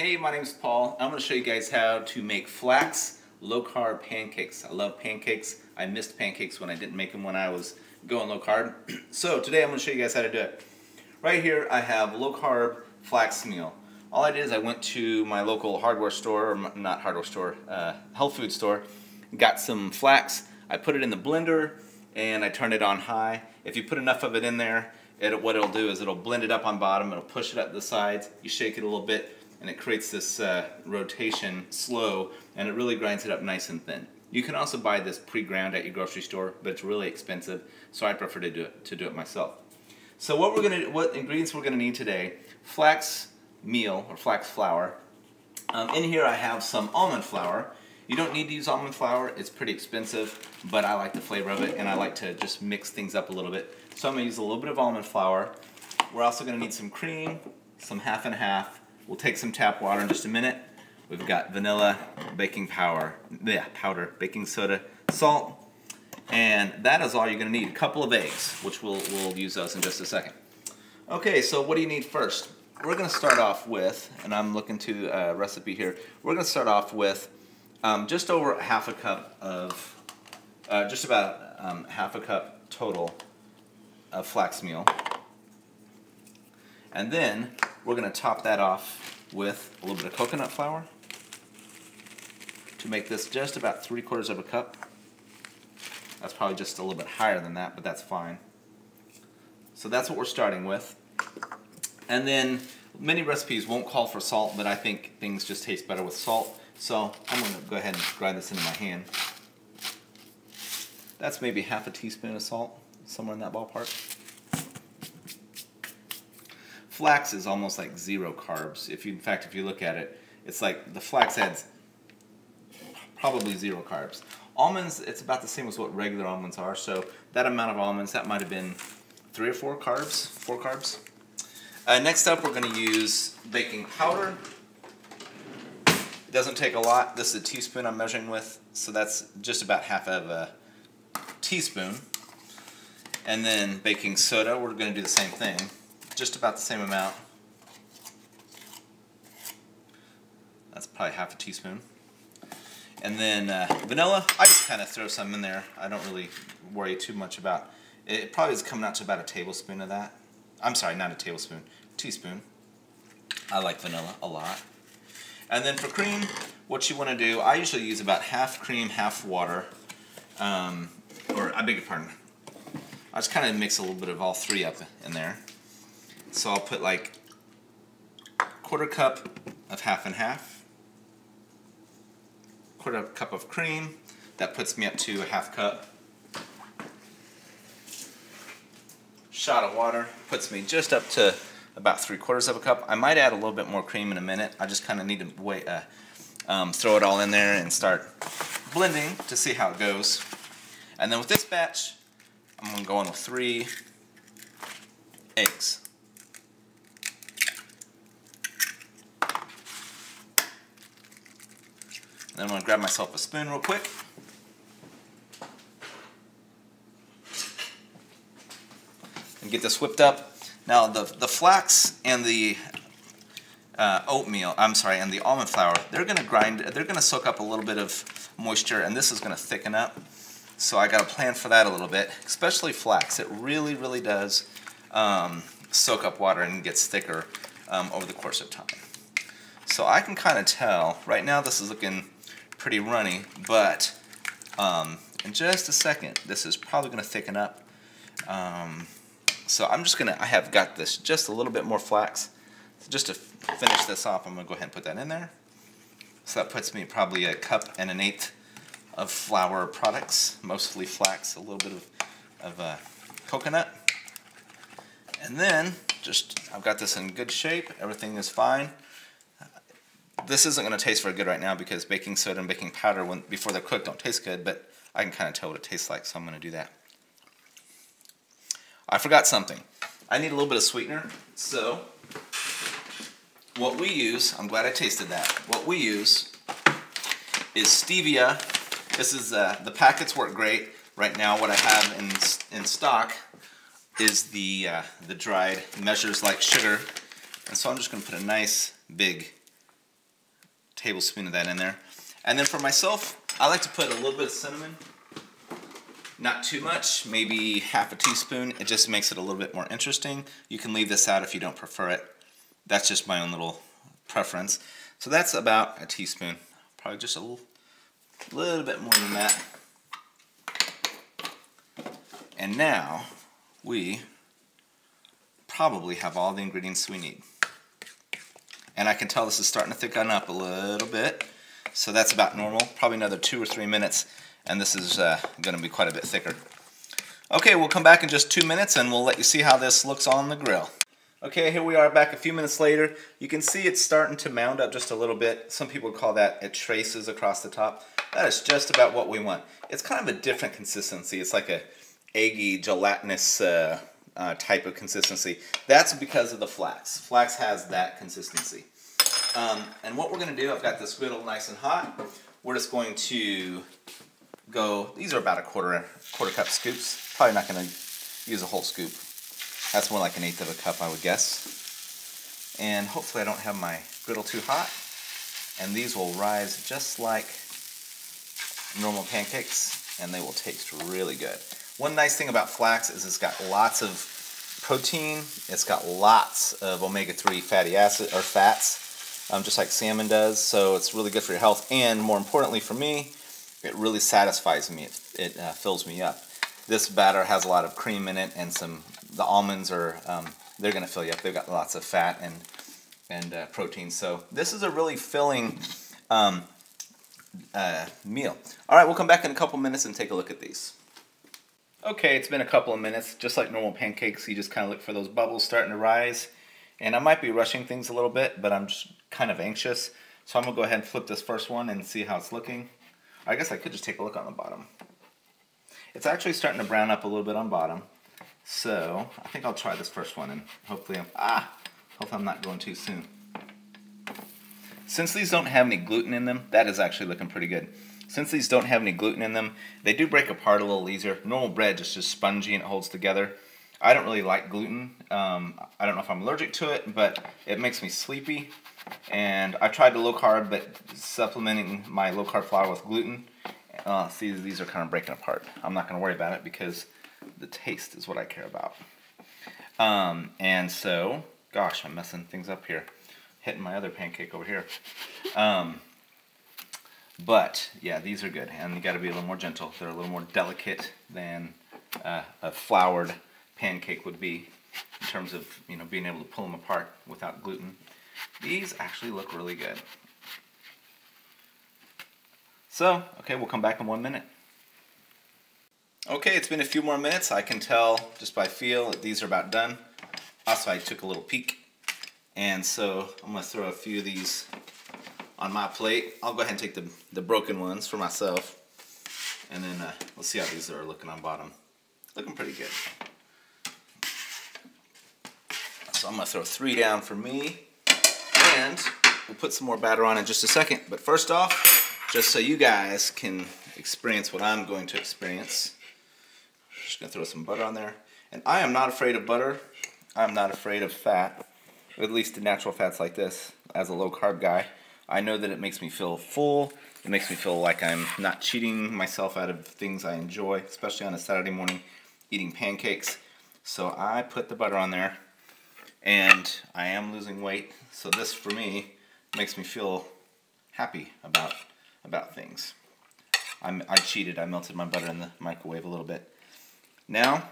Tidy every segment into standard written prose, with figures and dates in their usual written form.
Hey, my name is Paul. I'm going to show you guys how to make flax low-carb pancakes. I love pancakes. I missed pancakes when I didn't make them when I was going low-carb. So today I'm going to show you guys how to do it. Right here I have low-carb flax meal. All I did is I went to my local hardware store, or not hardware store, health food store, got some flax. I put it in the blender and I turned it on high. If you put enough of it in there, what it'll do is it'll blend it up on bottom, it'll push it up the sides, you shake it a little bit, and it creates this rotation slow, and it really grinds it up nice and thin. You can also buy this pre-ground at your grocery store, but it's really expensive, so I prefer to do it myself. So what ingredients we're gonna need today: flax meal or flax flour. In here I have some almond flour. You don't need to use almond flour; it's pretty expensive, but I like the flavor of it, and I like to just mix things up a little bit. So I'm gonna use a little bit of almond flour. We're also gonna need some cream, some half and half. We'll take some tap water in just a minute. We've got vanilla, baking powder, baking soda, salt, and that is all you're going to need. A couple of eggs, which we'll use those in just a second. Okay, so what do you need first? We're going to start off with, and I'm looking to a recipe here, we're going to start off with just over half a cup of, just about half a cup total of flax meal. And then we're going to top that off with a little bit of coconut flour to make this just about 3/4 of a cup. That's probably just a little bit higher than that, but that's fine. So that's what we're starting with. And then many recipes won't call for salt, but I think things just taste better with salt. So I'm going to go ahead and grind this into my hand. That's maybe half a teaspoon of salt, somewhere in that ballpark. Flax is almost like zero carbs. In fact, if you look at it, it's like the flax adds probably zero carbs. Almonds, it's about the same as what regular almonds are, so that amount of almonds, that might have been 3 or 4 carbs, 4 carbs. Next up, we're going to use baking powder. It doesn't take a lot. This is a teaspoon I'm measuring with, so that's just about half of a teaspoon. And then baking soda, we're going to do the same thing. Just about the same amount. That's probably half a teaspoon. And then vanilla, I just kind of throw some in there. I don't really worry too much about it. It probably is coming out to about a tablespoon of that. I'm sorry, not a tablespoon, teaspoon. I like vanilla a lot. And then for cream, what you want to do, I usually use about half cream, half water. Or I beg your pardon. I just kind of mix a little bit of all three up in there. So I'll put like 1/4 cup of half and half, 1/4 cup of cream. That puts me up to a half cup. Shot of water puts me just up to about 3/4 of a cup. I might add a little bit more cream in a minute. I just kind of need to wait, throw it all in there and start blending to see how it goes. And then with this batch, I'm going to go in with 3 eggs. Then I'm going to grab myself a spoon real quick. And get this whipped up. Now the flax and the and the almond flour, they're going to soak up a little bit of moisture, and this is going to thicken up. So I got to plan for that a little bit, especially flax. It really, really does soak up water and gets thicker over the course of time. So I can kind of tell, right now this is looking pretty runny, but in just a second this is probably going to thicken up. So I have got this just a little bit more flax. So just to finish this off, I'm going to go ahead and put that in there. So that puts me probably 1 1/8 cups of flour products, mostly flax, a little bit of coconut. And then I've got this in good shape, everything is fine. This isn't going to taste very good right now because baking soda and baking powder, before they're cooked, don't taste good, but I can kind of tell what it tastes like, so I'm going to do that. I forgot something. I need a little bit of sweetener, so what we use, I'm glad I tasted that, what we use is stevia. This is, the packets work great. Right now what I have in stock is the dried measures like sugar, and so I'm just going to put a nice big tablespoon of that in there. And then for myself, I like to put a little bit of cinnamon. Not too much, maybe half a teaspoon. It just makes it a little bit more interesting. You can leave this out if you don't prefer it. That's just my own little preference. So that's about a teaspoon. Probably just a little bit more than that. And now we probably have all the ingredients we need. And I can tell this is starting to thicken up a little bit. So that's about normal. Probably another 2 or 3 minutes. And this is going to be quite a bit thicker. Okay, we'll come back in just 2 minutes and we'll let you see how this looks on the grill. Okay, here we are back a few minutes later. You can see it's starting to mound up just a little bit. Some people call that it traces across the top. That is just about what we want. It's kind of a different consistency. It's like a eggy, gelatinous type of consistency. That's because of the flax. Flax has that consistency. And what we're going to do, I've got this griddle nice and hot. We're just going to go, these are about a quarter cup scoops. Probably not going to use a whole scoop. That's more like 1/8 of a cup, I would guess. And hopefully I don't have my griddle too hot. And these will rise just like normal pancakes, and they will taste really good. One nice thing about flax is it's got lots of protein. It's got lots of omega-3 fatty acid or fats, just like salmon does. So it's really good for your health. And more importantly for me, it really satisfies me. It fills me up. This batter has a lot of cream in it, and the almonds are they're going to fill you up. They've got lots of fat and protein. So this is a really filling meal. All right, we'll come back in a couple minutes and take a look at these. Okay, it's been a couple of minutes. Just like normal pancakes, you just kind of look for those bubbles starting to rise. And I might be rushing things a little bit, but I'm just kind of anxious. So I'm going to go ahead and flip this first one and see how it's looking. I guess I could just take a look on the bottom. It's actually starting to brown up a little bit on bottom. So I think I'll try this first one, and hopefully I'm not going too soon. Since these don't have any gluten in them, that is actually looking pretty good. Since these don't have any gluten in them, they do break apart a little easier. Normal bread is just spongy and it holds together. I don't really like gluten. I don't know if I'm allergic to it, but it makes me sleepy. And I tried the low carb, but supplementing my low carb flour with gluten, see, these are kind of breaking apart. I'm not going to worry about it because the taste is what I care about. And so, gosh, I'm messing things up here. Hitting my other pancake over here. But yeah, these are good, and you got to be a little more gentle. They're a little more delicate than a floured pancake would be in terms of being able to pull them apart without gluten. These actually look really good. So, okay, we'll come back in 1 minute. Okay, it's been a few more minutes. I can tell just by feel that these are about done. Also, I took a little peek, and so I'm going to throw a few of these on my plate. I'll go ahead and take the broken ones for myself, and then let's see how these are looking on bottom. Looking pretty good. So I'm going to throw 3 down for me, and we'll put some more batter on in just a second. But first off, just so you guys can experience what I'm going to experience, I'm just going to throw some butter on there. And I am not afraid of butter. I'm not afraid of fat, at least the natural fats like this, as a low-carb guy. I know that it makes me feel full. It makes me feel like I'm not cheating myself out of things I enjoy, especially on a Saturday morning eating pancakes. So I put the butter on there, and I am losing weight. So this, for me, makes me feel happy about things. I cheated. I melted my butter in the microwave a little bit. Now,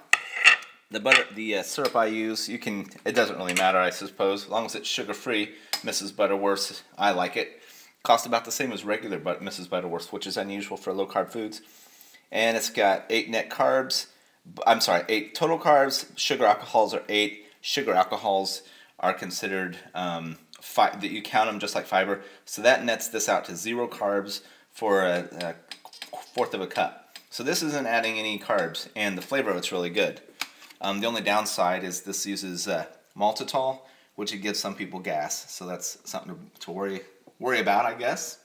the syrup I use, it doesn't really matter, I suppose, as long as it's sugar-free. Mrs. Butterworth's, I like it. Costs about the same as regular Mrs. Butterworth's, which is unusual for low-carb foods. And it's got 8 net carbs. I'm sorry, 8 total carbs. Sugar alcohols are 8. Sugar alcohols are considered that you count them just like fiber. So that nets this out to 0 carbs for a 1/4 of a cup. So this isn't adding any carbs, and the flavor of it's really good. The only downside is this uses maltitol, which it gives some people gas. So that's something to worry about, I guess.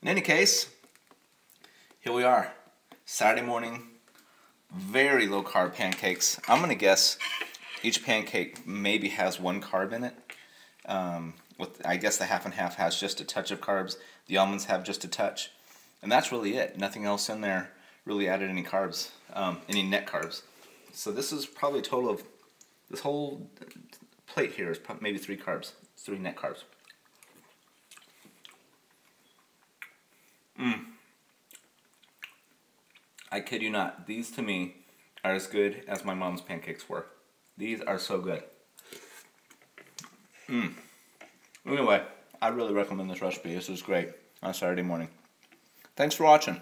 In any case, here we are. Saturday morning, very low carb pancakes. I'm going to guess each pancake maybe has 1 carb in it. with, I guess the half and half has just a touch of carbs. The almonds have just a touch. And that's really it. Nothing else in there really added any carbs, any net carbs. So this is probably a total of, this whole plate here is maybe 3 carbs, 3 net carbs. I kid you not, these to me are as good as my mom's pancakes were. These are so good. Anyway, I really recommend this recipe. This is great on Saturday morning. Thanks for watching.